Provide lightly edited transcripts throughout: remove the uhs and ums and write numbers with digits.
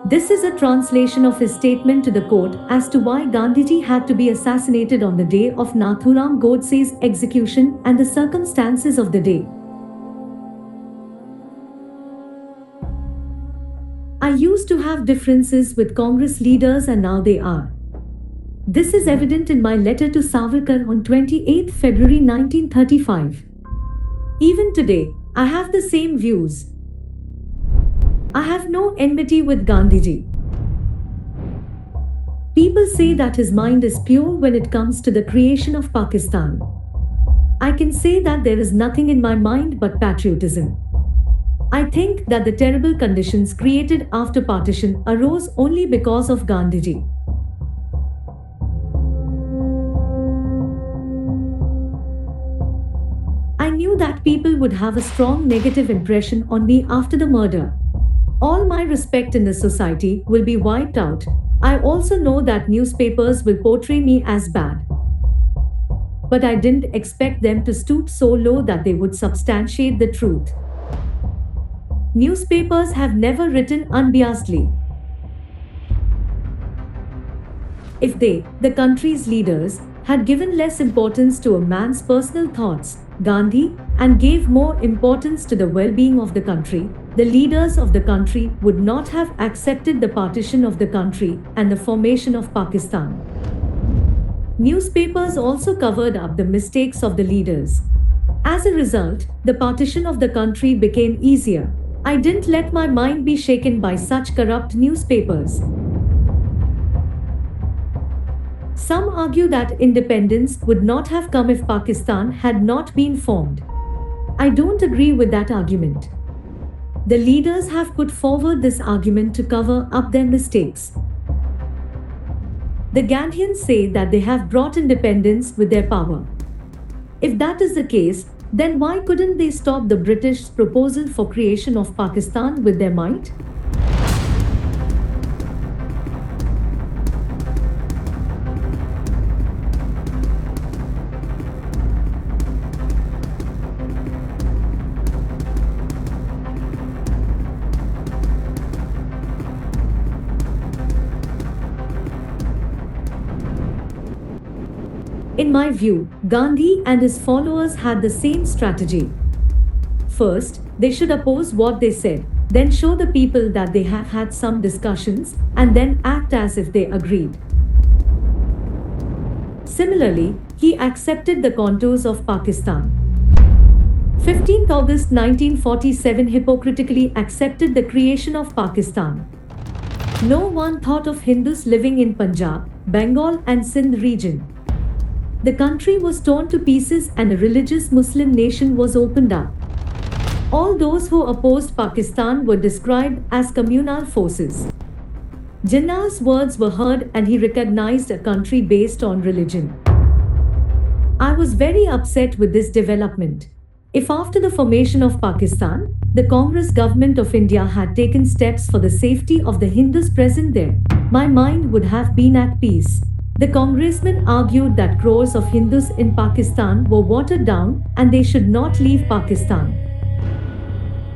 This is a translation of his statement to the court as to why Gandhiji had to be assassinated on the day of Nathuram Godse's execution and the circumstances of the day. I used to have differences with Congress leaders and now they are. This is evident in my letter to Savarkar on 28 February 1935. Even today, I have the same views. I have no enmity with Gandhiji. People say that his mind is pure when it comes to the creation of Pakistan. I can say that there is nothing in my mind but patriotism. I think that the terrible conditions created after partition arose only because of Gandhiji. I knew that people would have a strong negative impression on me after the murder. All my respect in the society will be wiped out. I also know that newspapers will portray me as bad. But I didn't expect them to stoop so low that they would substantiate the truth. Newspapers have never written unbiasedly. If they, the country's leaders, had given less importance to a man's personal thoughts, Gandhi, and gave more importance to the well-being of the country, the leaders of the country would not have accepted the partition of the country and the formation of Pakistan. Newspapers also covered up the mistakes of the leaders. As a result, the partition of the country became easier. I didn't let my mind be shaken by such corrupt newspapers. Some argue that independence would not have come if Pakistan had not been formed. I don't agree with that argument. The leaders have put forward this argument to cover up their mistakes. The Gandhians say that they have brought independence with their power. If that is the case, then why couldn't they stop the British proposal for creation of Pakistan with their might? In my view, Gandhi and his followers had the same strategy. First, they should oppose what they said, then show the people that they have had some discussions, and then act as if they agreed. Similarly, he accepted the contours of Pakistan. 15th August 1947 hypocritically accepted the creation of Pakistan. No one thought of Hindus living in Punjab, Bengal and Sindh region. The country was torn to pieces and a religious Muslim nation was opened up. All those who opposed Pakistan were described as communal forces. Jinnah's words were heard and he recognized a country based on religion. I was very upset with this development. If after the formation of Pakistan, the Congress government of India had taken steps for the safety of the Hindus present there, my mind would have been at peace. The congressman argued that crores of Hindus in Pakistan were watered down and they should not leave Pakistan.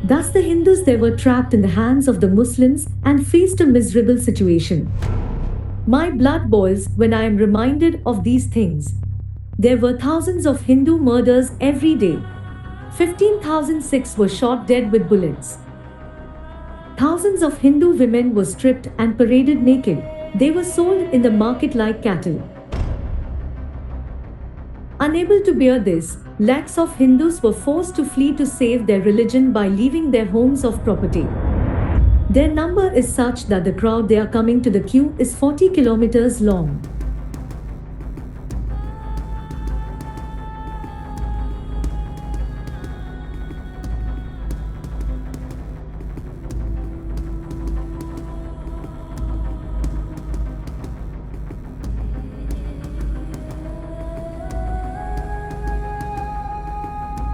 Thus the Hindus there were trapped in the hands of the Muslims and faced a miserable situation. My blood boils when I am reminded of these things. There were thousands of Hindu murders every day. 15,000 Sikhs were shot dead with bullets. Thousands of Hindu women were stripped and paraded naked. They were sold in the market like cattle. Unable to bear this, lakhs of Hindus were forced to flee to save their religion by leaving their homes of property. Their number is such that the crowd they are coming to the queue is 40 kilometers long.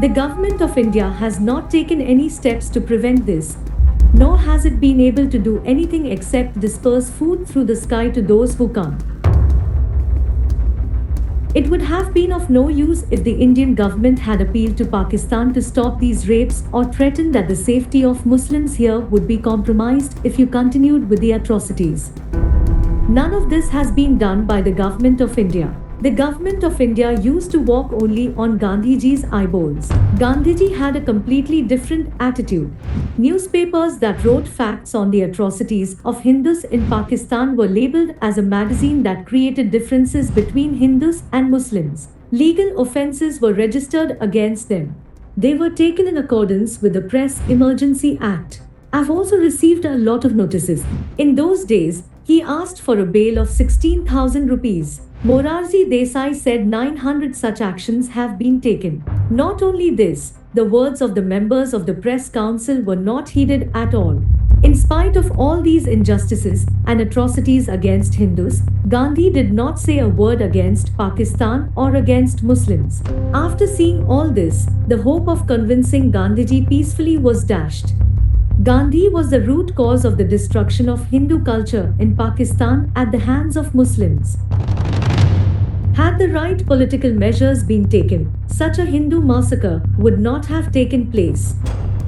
The government of India has not taken any steps to prevent this, nor has it been able to do anything except disperse food through the sky to those who come. It would have been of no use if the Indian government had appealed to Pakistan to stop these rapes or threatened that the safety of Muslims here would be compromised if you continued with the atrocities. None of this has been done by the government of India. The government of India used to walk only on Gandhiji's eyeballs. Gandhiji had a completely different attitude. Newspapers that wrote facts on the atrocities of Hindus in Pakistan were labeled as a magazine that created differences between Hindus and Muslims. Legal offences were registered against them. They were taken in accordance with the Press Emergency Act. I've also received a lot of notices. In those days, he asked for a bail of 16,000 rupees. Morarji Desai said 900 such actions have been taken. Not only this, the words of the members of the Press Council were not heeded at all. In spite of all these injustices and atrocities against Hindus, Gandhi did not say a word against Pakistan or against Muslims. After seeing all this, the hope of convincing Gandhiji peacefully was dashed. Gandhi was the root cause of the destruction of Hindu culture in Pakistan at the hands of Muslims. Had the right political measures been taken, such a Hindu massacre would not have taken place.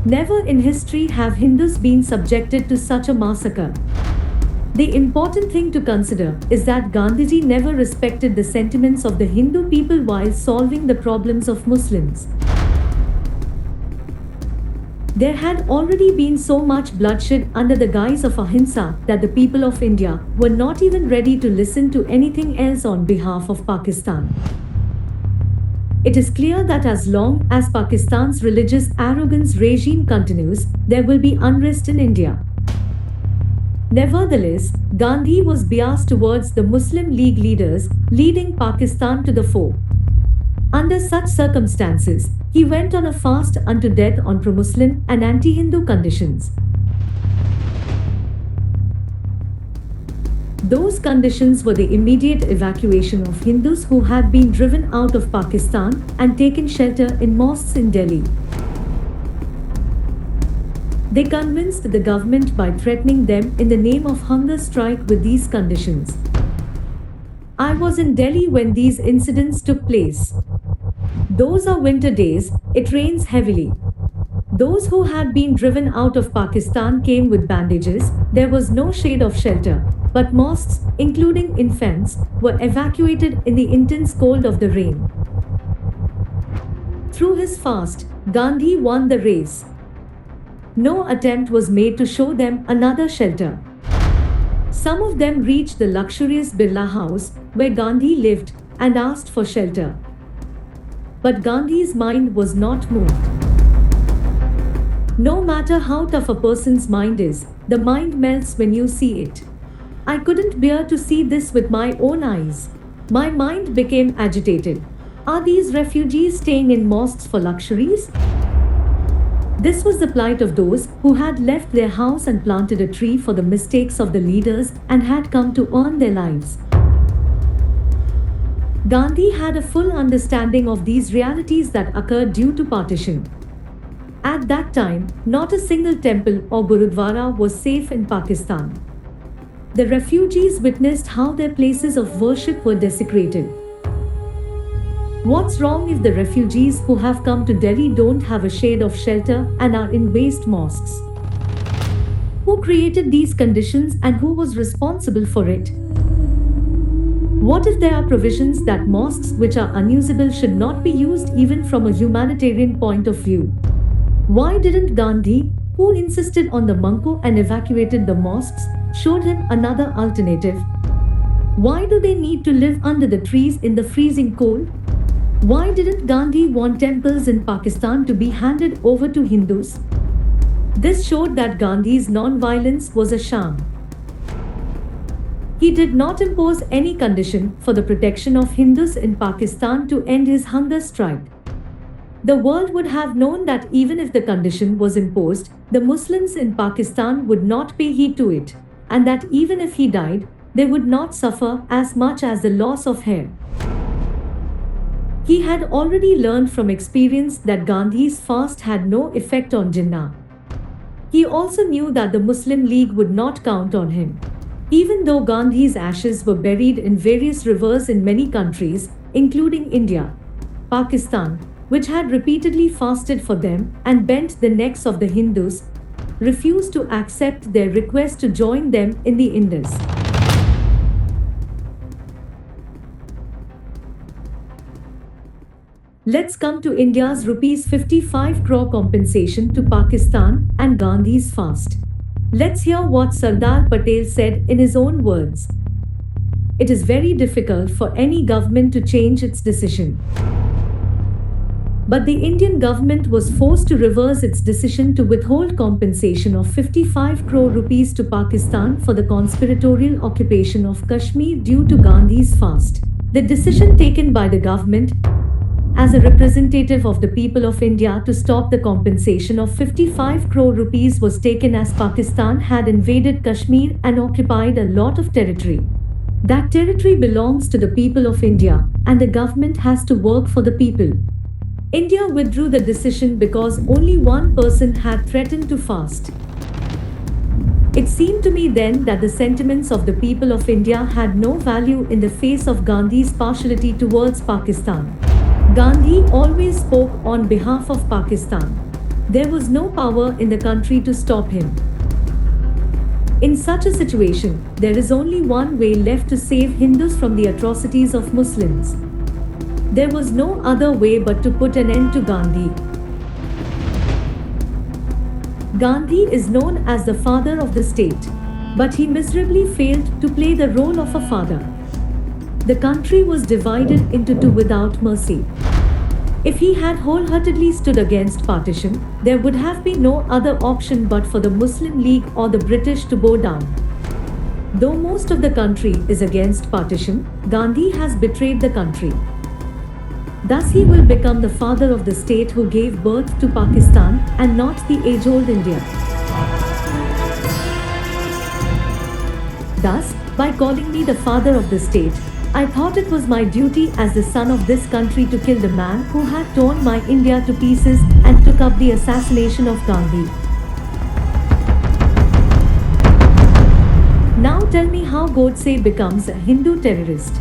Never in history have Hindus been subjected to such a massacre. The important thing to consider is that Gandhiji never respected the sentiments of the Hindu people while solving the problems of Muslims. There had already been so much bloodshed under the guise of ahimsa that the people of India were not even ready to listen to anything else on behalf of Pakistan. It is clear that as long as Pakistan's religious arrogance regime continues, there will be unrest in India. Nevertheless, Gandhi was biased towards the Muslim League leaders, leading Pakistan to the fore. Under such circumstances, he went on a fast unto death on pro-Muslim and anti-Hindu conditions. Those conditions were the immediate evacuation of Hindus who had been driven out of Pakistan and taken shelter in mosques in Delhi. They convinced the government by threatening them in the name of hunger strike with these conditions. I was in Delhi when these incidents took place. Those are winter days, it rains heavily. Those who had been driven out of Pakistan came with bandages, there was no shade of shelter, but mosques, including infants, were evacuated in the intense cold of the rain. Through his fast, Gandhi won the race. No attempt was made to show them another shelter. Some of them reached the luxurious Birla house where Gandhi lived and asked for shelter. But Gandhi's mind was not moved. No matter how tough a person's mind is, the mind melts when you see it. I couldn't bear to see this with my own eyes. My mind became agitated. Are these refugees staying in mosques for luxuries? This was the plight of those who had left their house and planted a tree for the mistakes of the leaders and had come to earn their lives. Gandhi had a full understanding of these realities that occurred due to partition. At that time, not a single temple or gurudwara was safe in Pakistan. The refugees witnessed how their places of worship were desecrated. What's wrong if the refugees who have come to Delhi don't have a shade of shelter and are in waste mosques? Who created these conditions and who was responsible for it? What if there are provisions that mosques which are unusable should not be used even from a humanitarian point of view? Why didn't Gandhi, who insisted on the Manko and evacuated the mosques, showed him another alternative? Why do they need to live under the trees in the freezing cold? Why didn't Gandhi want temples in Pakistan to be handed over to Hindus? This showed that Gandhi's non-violence was a sham. He did not impose any condition for the protection of Hindus in Pakistan to end his hunger strike. The world would have known that even if the condition was imposed, the Muslims in Pakistan would not pay heed to it, and that even if he died, they would not suffer as much as the loss of hair. He had already learned from experience that Gandhi's fast had no effect on Jinnah. He also knew that the Muslim League would not count on him. Even though Gandhi's ashes were buried in various rivers in many countries, including India, Pakistan, which had repeatedly fasted for them and bent the necks of the Hindus, refused to accept their request to join them in the Indus. Let's come to India's rupees 55 crore compensation to Pakistan and Gandhi's fast. Let's hear what Sardar Patel said in his own words. It is very difficult for any government to change its decision. But the Indian government was forced to reverse its decision to withhold compensation of 55 crore rupees to Pakistan for the conspiratorial occupation of Kashmir due to Gandhi's fast. The decision taken by the government, as a representative of the people of India, to stop the compensation of 55 crore rupees was taken as Pakistan had invaded Kashmir and occupied a lot of territory. That territory belongs to the people of India, and the government has to work for the people. India withdrew the decision because only one person had threatened to fast. It seemed to me then that the sentiments of the people of India had no value in the face of Gandhi's partiality towards Pakistan. Gandhi always spoke on behalf of Pakistan. There was no power in the country to stop him. In such a situation, there is only one way left to save Hindus from the atrocities of Muslims. There was no other way but to put an end to Gandhi. Gandhi is known as the father of the state, but he miserably failed to play the role of a father. The country was divided into two without mercy. If he had wholeheartedly stood against partition, there would have been no other option but for the Muslim League or the British to bow down. Though most of the country is against partition, Gandhi has betrayed the country. Thus he will become the father of the state who gave birth to Pakistan and not the age-old India. Thus, by calling me the father of the state, I thought it was my duty as the son of this country to kill the man who had torn my India to pieces and took up the assassination of Gandhi. Now tell me how Godse becomes a Hindu terrorist.